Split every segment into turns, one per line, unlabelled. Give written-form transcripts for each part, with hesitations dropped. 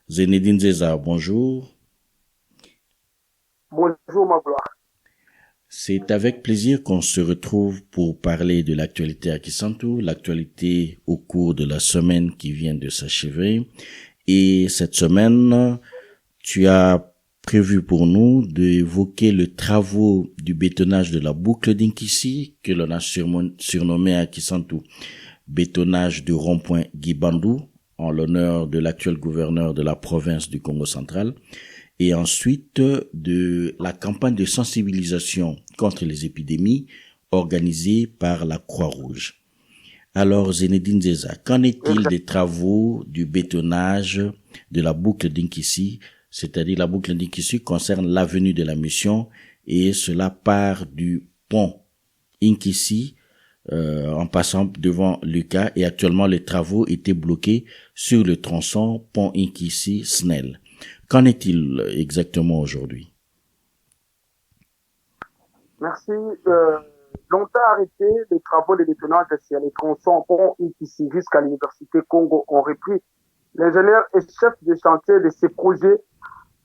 Zenedine Zeza, bonjour.
Bonjour, ma gloire.
C'est avec plaisir qu'on se retrouve pour parler de l'actualité à Kisantu, l'actualité au cours de la semaine qui vient de s'achever. Et cette semaine, tu as prévu pour nous d'évoquer le travaux du bétonnage de la boucle d'Inkissi, que l'on a surnommé à Kisantu bétonnage du rond-point Guibandou, en l'honneur de l'actuel gouverneur de la province du Congo central, et ensuite de la campagne de sensibilisation contre les épidémies organisée par la Croix-Rouge. Alors, Zenedine Zeza, qu'en est-il des travaux du bétonnage de la boucle d'Inkissi, c'est-à-dire la boucle d'Inkissi concerne l'avenue de la Mission et cela part du pont Inkissi en passant devant Lucas et actuellement les travaux étaient bloqués sur le tronçon pont Inkissi-Snell. Qu'en est-il exactement aujourd'hui?
Merci. Longtemps arrêté, les travaux de bétonnage sur les tronçons pont Inkissi jusqu'à l'Université Congo ont repris. L'ingénieur et chef de chantier de ces projets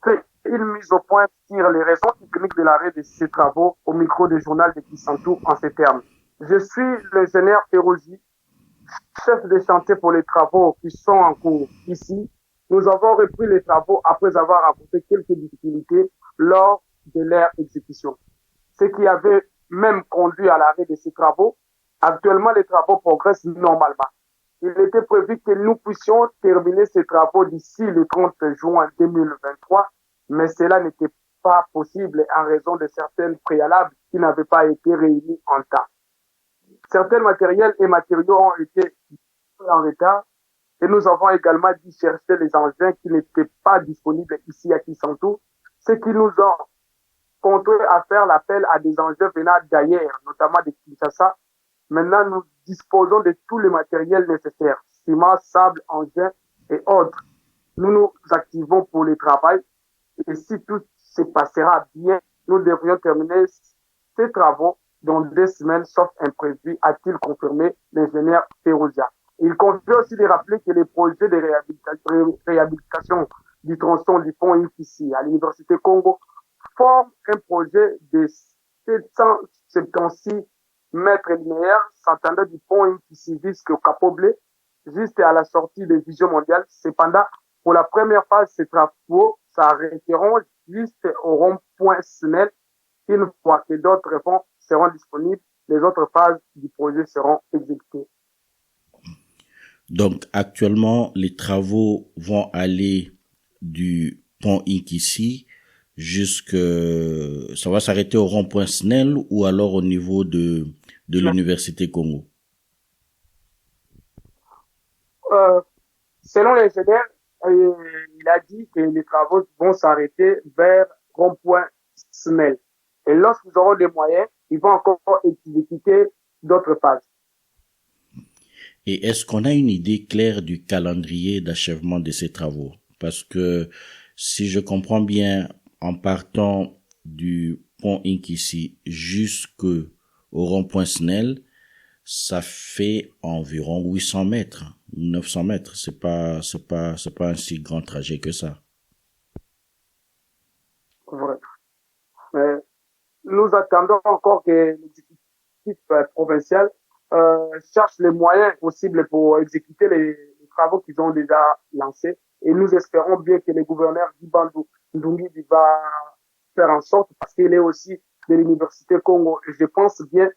fait une mise au point sur les raisons techniques de l'arrêt de ces travaux au micro du journal de Kisantu en ces termes. Je suis l'ingénieur Ferrozi, chef de chantier pour les travaux qui sont en cours ici. Nous avons repris les travaux après avoir rencontré quelques difficultés lors de leur exécution. Ce qui avait même conduit à l'arrêt de ces travaux. Actuellement, les travaux progressent normalement. Il était prévu que nous puissions terminer ces travaux d'ici le 30 juin 2023, mais cela n'était pas possible en raison de certaines préalables qui n'avaient pas été réunis en temps. Certains matériels et matériaux ont été en retard et nous avons également dû chercher les engins qui n'étaient pas disponibles ici à Kisantu, ce qui nous a contraint à faire l'appel à des engins venant d'ailleurs, notamment de Kinshasa. Maintenant, nous disposons de tous les matériels nécessaires, ciment, sable, engins et autres. Nous nous activons pour le travail et si tout se passera bien, nous devrions terminer ces travaux dans 2 semaines, sauf imprévu, a-t-il confirmé l'ingénieur Ferrosia. Il convient aussi de rappeler que les projets de réhabilitation du tronçon du pont Inkissi à l'Université Congo forment un projet de 776 mètres linéaires s'entendant du pont Inkissi jusqu'au Capoblé, juste à la sortie de Vision Mondiale. Cependant, pour la première phase, ces travaux s'arrêteront juste au rond-point Snell. Une fois que d'autres fonds seront disponibles, les autres phases du projet seront exécutées.
Donc, actuellement, les travaux vont aller du pont Inkissi jusque, ça va s'arrêter au rond-point Snell ou alors au niveau de l'Université Congo?
Selon l'ingénieur, il a dit que les travaux vont s'arrêter vers rond-point Snell. Et lorsqu'ils auront des moyens, ils vont encore exécuter d'autres phases.
Et est-ce qu'on a une idée claire du calendrier d'achèvement de ces travaux? Parce que si je comprends bien, en partant du pont Inkissi jusqu'au rond-point Snell, ça fait environ 800 mètres, 900 mètres. C'est pas un si grand trajet que ça.
Voilà. Nous attendons encore que l'exécutif provincial cherche les moyens possibles pour exécuter les travaux qu'ils ont déjà lancés. Et nous espérons bien que le gouverneur Guibandou Ndungi va faire en sorte, parce qu'il est aussi de l'Université Congo, et je pense bien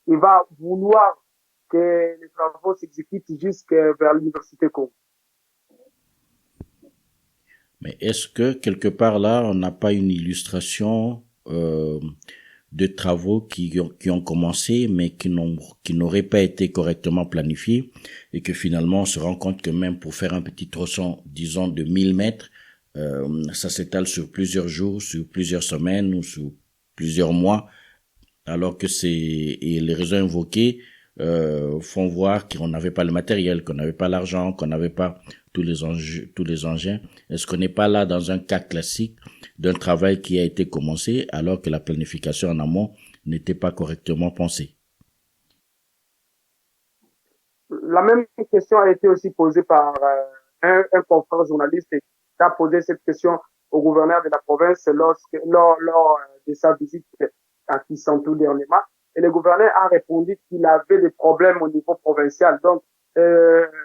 qu'il va vouloir que les travaux s'exécutent jusqu'à vers l'Université Congo.
Mais est-ce que quelque part là, on n'a pas une illustration de travaux qui ont commencé mais qui n'auraient pas été correctement planifiés et que finalement on se rend compte que même pour faire un petit tronçon, disons de 1000 mètres, ça s'étale sur plusieurs jours, sur plusieurs semaines ou sur plusieurs mois, alors que et les raisons invoquées font voir qu'on n'avait pas le matériel, qu'on n'avait pas l'argent, qu'on n'avait pas tous les engins. Est-ce qu'on n'est pas là dans un cas classique d'un travail qui a été commencé alors que la planification en amont n'était pas correctement pensée?
La même question a été aussi posée par un confrère journaliste a posé cette question au gouverneur de la province lors de sa visite à Kisantu dernièrement. Et le gouverneur a répondu qu'il avait des problèmes au niveau provincial. Donc,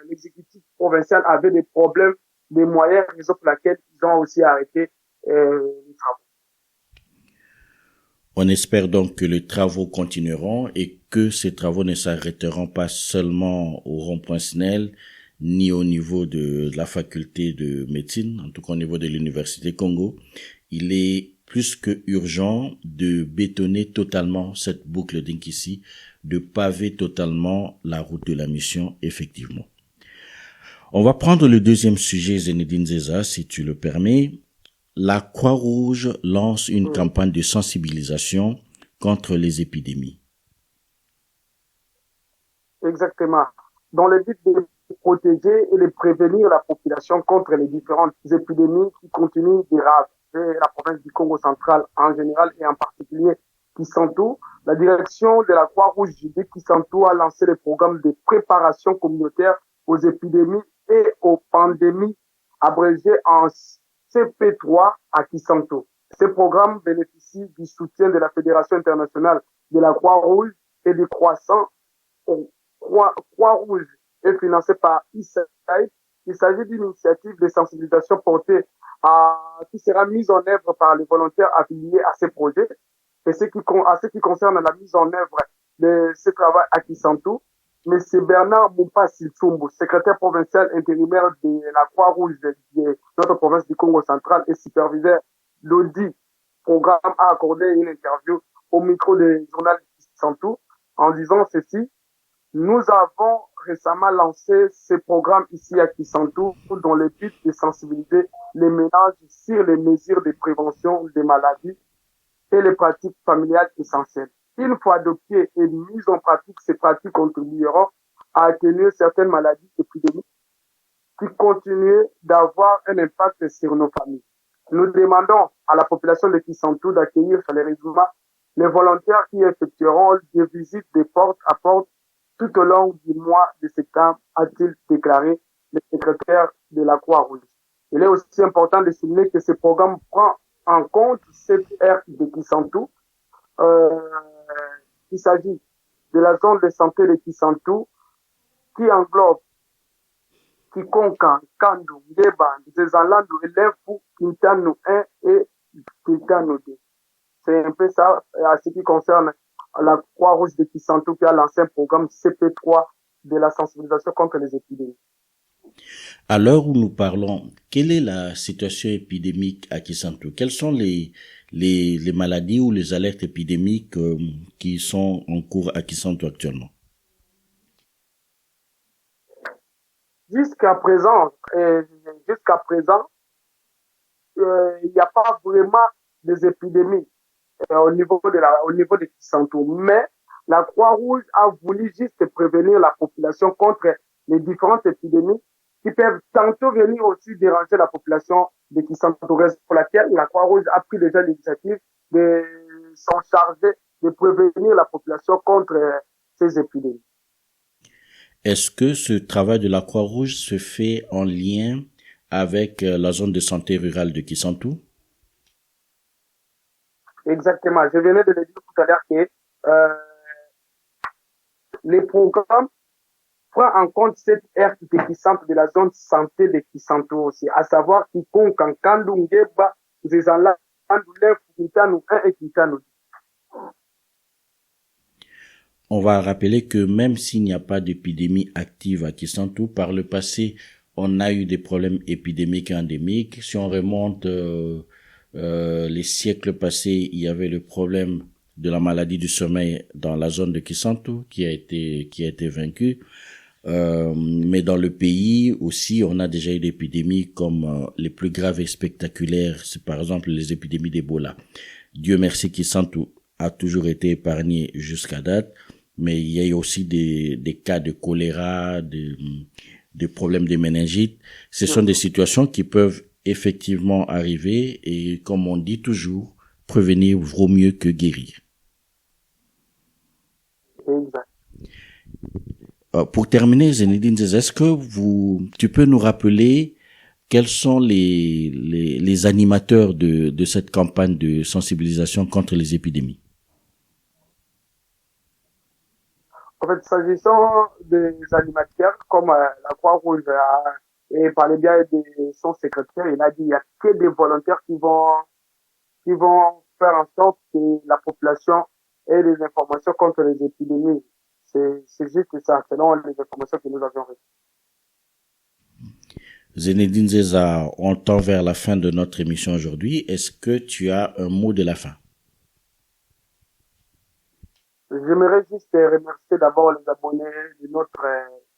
l'exécutif provincial avait des problèmes des moyens, raison pour laquelle ils ont aussi arrêté les travaux.
On espère donc que les travaux continueront et que ces travaux ne s'arrêteront pas seulement au rond-point SNEL, ni au niveau de la faculté de médecine, en tout cas au niveau de l'Université Congo. Il est plus que urgent de bétonner totalement cette boucle d'Inkissi, de paver totalement la route de la mission, effectivement. On va prendre le deuxième sujet, Zenedine Zeza, si tu le permets. La Croix-Rouge lance une campagne de sensibilisation contre les épidémies.
Exactement. Dans le but de protéger et de prévenir la population contre les différentes épidémies qui continuent de ravager la province du Congo central en général et en particulier Kisantu, la direction de la Croix-Rouge de Kisantu a lancé le programme de préparation communautaire aux épidémies et aux pandémies, abrégé en CP3 à Kisantu. Ce programme bénéficie du soutien de la Fédération internationale de la Croix-Rouge et du Croissant Croix-Rouge est financé par ISAID. Il s'agit d'une initiative de sensibilisation qui sera mise en œuvre par les volontaires affiliés à ces projets. Et ce qui concerne la mise en œuvre de ce travail à Kisantu, M. Bernard Moupa Siltsumbu, secrétaire provincial intérimaire de la Croix-Rouge de notre province du Congo central et superviseur d'audit programme, a accordé une interview au micro du journal Kisantu en disant ceci: nous avons récemment lancé ce programme ici à Kisantu dans le but de sensibiliser les ménages sur les mesures de prévention des maladies et les pratiques familiales essentielles. Une fois adoptées et mises en pratique, ces pratiques contribueront à atténuer certaines maladies épidémiques qui continuent d'avoir un impact sur nos familles. Nous demandons à la population de Kisantu d'accueillir chaleureusement les volontaires qui effectueront des visites de porte à porte tout au long du mois de septembre, a-t-il déclaré le secrétaire de la Croix-Rouge. Il est aussi important de souligner que ce programme prend en compte cette aire de Kisantu. Il s'agit de la zone de santé de Kisantu qui englobe Kikonka, Kandu, Ndeba, Zezalandu, Elefu, Kintanu 1 et Kintanu 2. C'est un peu ça à ce qui concerne la Croix-Rouge de Kisantu qui a lancé un programme CP3 de la sensibilisation contre les épidémies.
À l'heure où nous parlons, quelle est la situation épidémique à Kisantu? Quelles sont les maladies ou les alertes épidémiques qui sont en cours à Kisantu actuellement?
Jusqu'à présent, il n'y a pas vraiment des épidémies au niveau de Kisantu, mais la Croix-Rouge a voulu juste prévenir la population contre les différentes épidémies qui peuvent tantôt venir aussi déranger la population de Kisantu, pour laquelle la Croix-Rouge a pris déjà l'initiative de s'en charger de prévenir la population contre ces épidémies.
Est-ce que ce travail de la Croix-Rouge se fait en lien avec la zone de santé rurale de Kisantu?
Exactement. Je venais de le dire tout à l'heure que les programmes prennent en compte cette aire de Kisantu, de la zone de santé de Kisantu aussi, à savoir Kikonka, Kandu, Ngeba, Zezalandu, Lefu, Kintanu 1 et Kintanu 2.
On va rappeler que même s'il n'y a pas d'épidémie active à Kisantu, par le passé, on a eu des problèmes épidémiques et endémiques. Si on remonte les siècles passés, il y avait le problème de la maladie du sommeil dans la zone de Kisantu qui a été vaincu. Mais dans le pays aussi, on a déjà eu des épidémies comme les plus graves et spectaculaires, c'est par exemple les épidémies d'Ebola. Dieu merci, Kisantu a toujours été épargné jusqu'à date, mais il y a eu aussi des cas de choléra, des problèmes de méningite. Ce sont des situations qui peuvent effectivement arriver et, comme on dit toujours, prévenir vaut mieux que guérir.
Exact.
Pour terminer, Zenedine, est-ce que tu peux nous rappeler quels sont les animateurs de cette campagne de sensibilisation contre les épidémies?
En fait, s'agissant des animateurs, comme la Croix-Rouge et par le biais de son secrétaire, il a dit il y a que des volontaires qui vont faire en sorte que la population ait des informations contre les épidémies. C'est juste ça, selon les informations que nous avions reçues.
Zinedine Zeza, on tend vers la fin de notre émission aujourd'hui. Est-ce que tu as un mot de la fin?
J'aimerais juste remercier d'abord les abonnés de notre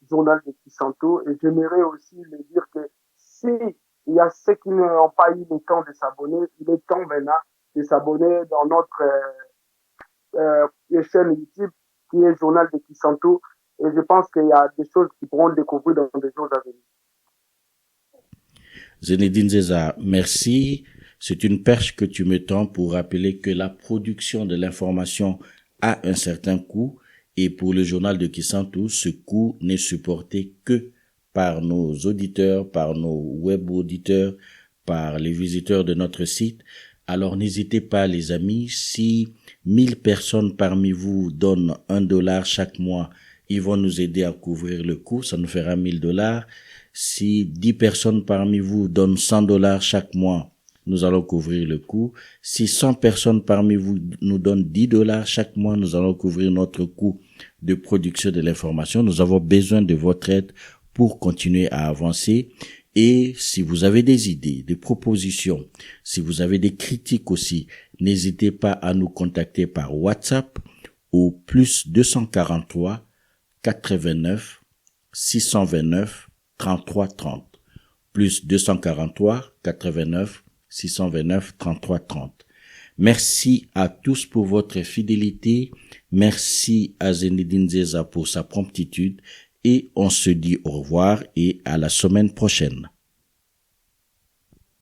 journal de Kisantu et j'aimerais aussi leur dire que si il y a ceux qui n'ont pas eu le temps de s'abonner, il est temps maintenant de s'abonner dans notre chaîne YouTube qui est Journal de Kisantu et je pense qu'il y a des choses qu'ils pourront découvrir dans des jours à venir.
Zinedine Zeza, merci. C'est une perche que tu me tends pour rappeler que la production de l'information a un certain coût et pour le journal de Kisantu, ce coût n'est supporté que par nos auditeurs, par nos web auditeurs, par les visiteurs de notre site. Alors n'hésitez pas les amis, si 1000 personnes parmi vous donnent $1 chaque mois, ils vont nous aider à couvrir le coût, ça nous fera $1000. Si 10 personnes parmi vous donnent $100 chaque mois, nous allons couvrir le coût. Si 100 personnes parmi vous nous donnent $10 chaque mois, nous allons couvrir notre coût de production de l'information. Nous avons besoin de votre aide pour continuer à avancer. Et si vous avez des idées, des propositions, si vous avez des critiques aussi, n'hésitez pas à nous contacter par WhatsApp au +243 89 629 33 30. +243 89 629 33 30. Merci à tous pour votre fidélité. Merci à Zinedine Zeza pour sa promptitude et on se dit au revoir et à la semaine prochaine.